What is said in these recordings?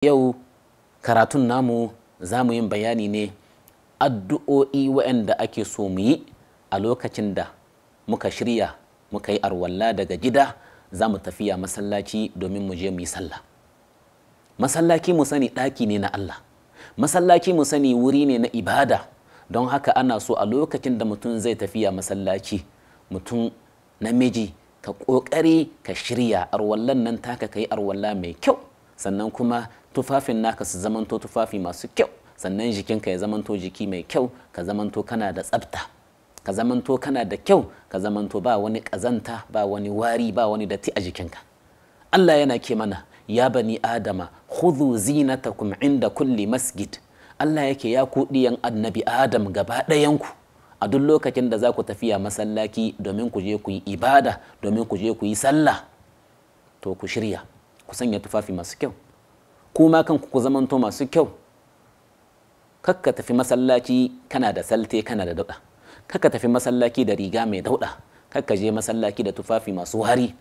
Yau karatun namu za mu yin bayani ne addu'o'i waɗanda ake so mu yi a lokacin da muka shirya muka yi arwalla daga gida za mu tafiya masallaci domin mu je mu yi sallah. Masallaci mu sani ɗaki ne na Allah, masallaci mu sani wuri ne na ibada, don haka ana so a lokacin da mutum zai tafiya masallaci, mutum namiji ka ƙoƙari ka shirya arwallan nan taka ka yi arwalla mai kyau, sannan kuma tufafin naka su zamanto tufafi masu kyau, sannan jikinka ya zamanto jiki mai kyau, ka zamanto kana da tsafta, ka zamanto kana da kyau, ka zamanto ba wani ƙazanta, ba wani wari, ba wani datti a jikinka. Allah yana ke mana, ya bani adama khudhu zinatakum inda kulli masjid. Allah yake ya ku diyan annabi Adam gaba ɗayanku a duk lokacin da za ku tafiya masallaci domin ku je ku yi ibada, domin ku je ku yi sallah, to ku shirya, ku sanya tufafi masu kyau, kuma kanku ku zamanto masu kyau. Kakka tafi masallaci kana da salte kana da dauɗa, kakka tafi masallaci da riga mai dauɗa, kakka je masallaci da tufafi masu wari.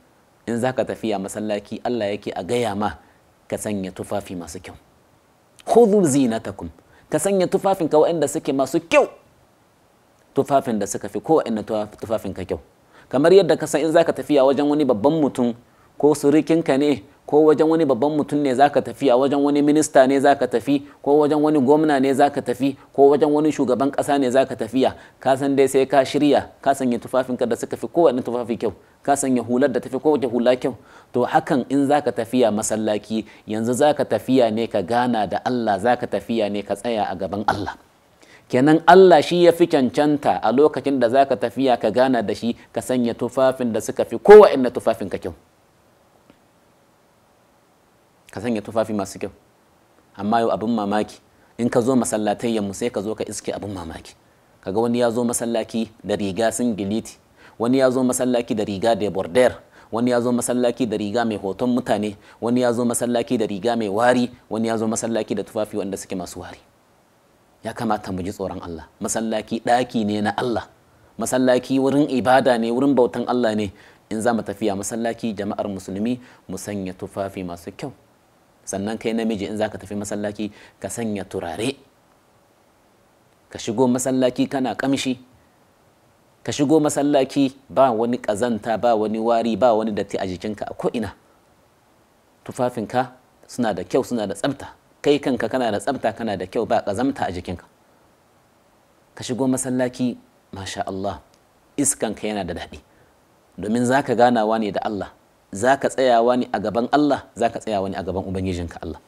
In za ka tafiya masallaci Allah yake a gaya ma ka sanya tufafi masu kyau. Khudhu zinatakum, ka sanya tufafin ka waɗanda suke masu kyau, tufafin da suka fi kowanne tufafin ka kyau. Kamar yadda ka san in za ka tafiya wajen wani babban mutum ko surikinka ne, ko wajen wani babban mutum ne zaka tafi, a wajen wani minista ne zaka tafi, ko wajen wani gwamna ne zaka tafi, ko wajen wani shugaban ƙasa ne zaka tafiya, ka san dai sai ka shirya, ka sanya tufafinka da suka fi kowanne tufafi kyau, ka sanya hular da tafi kowace hula kyau. To hakan in zaka tafiya masallaci, yanzu zaka tafiya ne ka gana da Allah, zaka tafiya ne ka tsaya a gaban Allah. Kenan Allah shi ya fi cancanta a lokacin da zaka tafiya ka gana da shi, ka sanya tufafin da suka fi kowanne tufafin ka kyau, ka sanya tufafi masu kyau. Amma yau abin mamaki, in ka zo masallatayyanmu sai ka zo ka iske abin mamaki, kaga wani ya zo masallaci da riga singiliti, wani ya zo masallaci da riga da border, wani ya zo masallaci da riga mai hoton mutane, wani ya zo masallaci da riga mai wari, wani ya zo masallaci da tufafi wanda suke masu wari. Ya kamata mu ji tsoron Allah. Masallaci ɗaki ne na Allah, masallaci wurin ibada ne, wurin bautan Allah ne. In za mu tafiya masallaci, jama'ar musulmi, mu sanya tufafi masu kyau. Sannan kai namiji in za ka tafi masallaci ka sanya turare, ka shigo masallaci kana kamshi, ka shigo masallaci ba wani ƙazanta, ba wani wari, ba wani datti a jikinka a ko'ina. Tufafinka suna da kyau, suna da tsafta, kai kanka kana da tsafta, kana da kyau, ba ƙazamta a jikinka. Ka shigo masallaci, masha Allah, iskanka yana da daɗi, domin za ka ganawa ne da Allah, za ka tsayawa ne a gaban Allah, za ka tsayawa ne a gaban Ubangijinka Allah.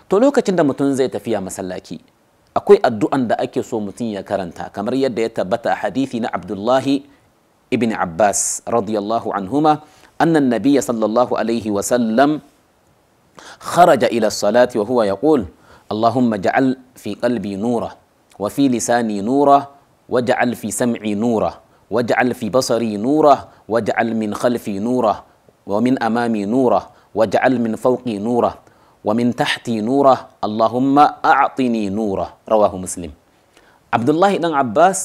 To lokacin da mutum zai tafiya masallaci, akwai addu'an da ake so mutum ya karanta, kamar yadda ya tabbata a hadithi na Abdullahi ibn Abbas radiyallahu anhuma, annan nabiyya sallallahu alaihi wa sallam kharaja ila salati wa huwa yaqul Allahumma ja'al fi qalbi nura wa fi lisani nura waj'al fi sam'i nura waj'al fi basari nura waj'al min khalfi nura ومن أمامي نورا واجعل من فوقي نورا ومن تحتي نورا اللهم أعطني نورا. رواه مسلم. عبد الله بن عباس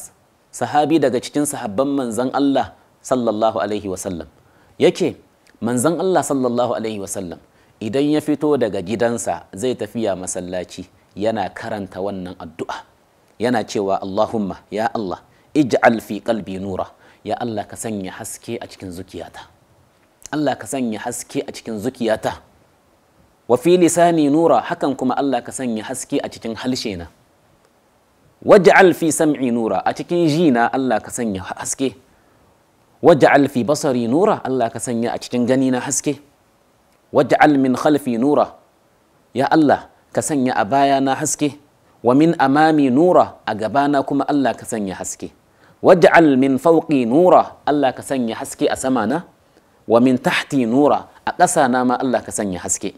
sahabi daga cikin sahabban manzon Allah sallallahu alaihi wasallam yake, manzon Allah sallallahu alaihi wasallam idan ya fito daga gidansa zai tafiya masallaci yana karanta wannan addu'a, yana cewa Allahumma, ya Allah, ij'al fi qalbi nura, ya Allah ka sanya haske a cikin zuciyata, Allah ka sanya haske a cikin zukiyata. Wa fi lisani nura, hakan kuma Allah ka sanya haske a cikin halshena. Waj'al fi sam'i nura, a cikin jina Allah ka sanya haske. Waj'al fi basari nura, Allah ka sanya a cikin ganina haske. Waj'al min khalfi nura, ya Allah ka sanya a bayana haske. Wa min amami nura, a gabana kuma Allah ka sanya haske. Waj'al min fawqi nura, Allah ka sanya haske a samana. Wa min tahti nura, a ƙasa na ma Allah ka sanya haske.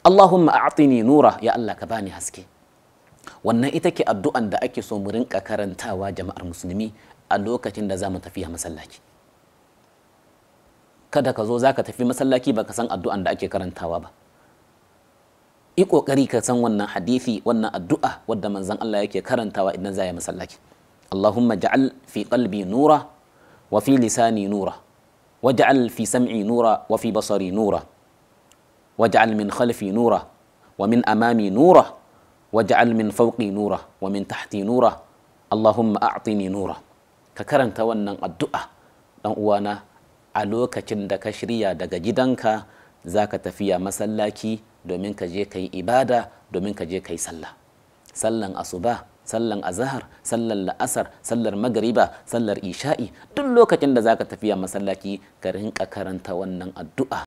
Allahumma a'tini nura, ya Allah ka bani haske. Wannan ita ke addu'an da ake so mu rinka karantawa jama'ar musulmi a lokacin da za mu tafiya masallaci. Kada ka zo za ka tafi masallaci ba ka san addu'an da ake karantawa ba. Yi ƙoƙari ka san wannan hadithi, wannan addu'a wadda manzon Allah yake karantawa idan za ya masallaci. Allahumma ja'al fi qalbi nura wa fi lisani nura واجعل في سمعي نورا وفي بصري نورا واجعل من خلفي نورا wa min amami nura waj'al min fawqi nura wa min tahti nura Allahumma a'tini nura. Ka karanta wannan addu'a dan uwana a lokacin da ka shirya daga gidanka zaka tafiya masallaci domin ka je kai ibada, domin ka je kai sallah, sallan asuba, sallan azhar, sallar la'asar, sallar magariba, sallar isha'i. Duk lokacin da zaka tafiya masallaci ka rinka karanta wannan addu'a.